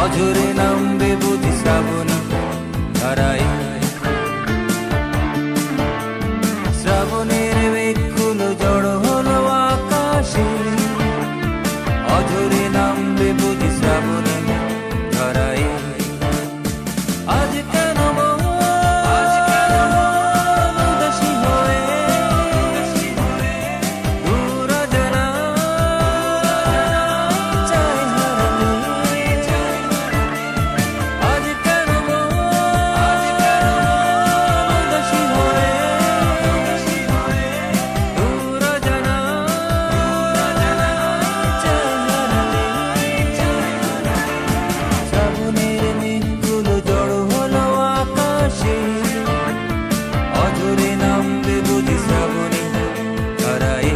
অঝরে নামবে বুঝি শ্রাবণী ধারায়। শ্রাবণের মেঘগুলো জড়ো হলো আকাশে, অঝরে নামবে বুঝি শ্রাবণী ধারায়। আজ কেন উদাসী হয়ে দূর অজানা চাই হারাতে। আজ কেন উদাসী হয়ে দূর অজানা চাই হারাতে। শ্রাবণের মেঘগুলো জড়ো হলো আকাশে, অঝরে নামবে বুঝি শ্রাবণী ধারায়।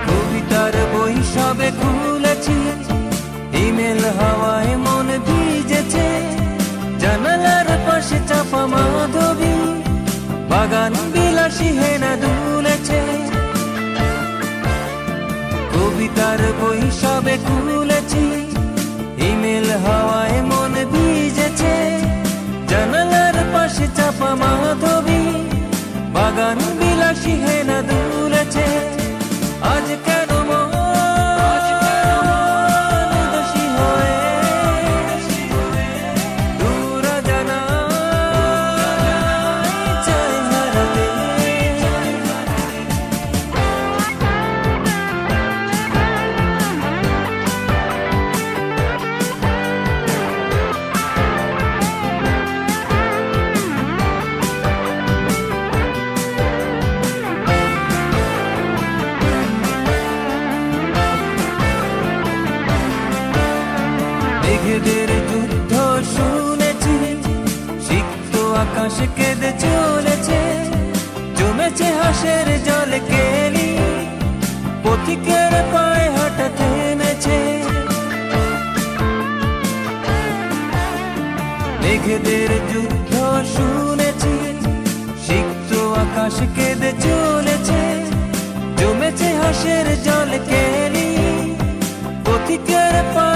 কবিতার বই সবে খুলেছি, ইমেল হাওয়ায় মন ভিজেছে। জানালার পাশে চাপা মাধবী, বাগান বিলাসী হেনা দুলেছে। কবিতার বই সবে খুলেছি, ইমেল হাওয়ায় মন ভিজেছে। জানালার পাশে চাপা মাধবী, বাগান বিলাসী হেনা দুলেছে। আজ কেন উদাসী হয়ে দূর অজানা চাই হারাতে। মেঘেদের যুদ্ধ শুনেছি, সিক্ত আকাশ কেঁদে চলেছে। জমেছে হাসের জলে কেলি, পথিকের পায়ে হাঁটা থেমেছে। মেঘেদের যুদ্ধ শুনেছি, সিক্ত আকাশ কেঁদে চলেছে। জমেছে হাসের জলে কেলি, পথিকের পায়ে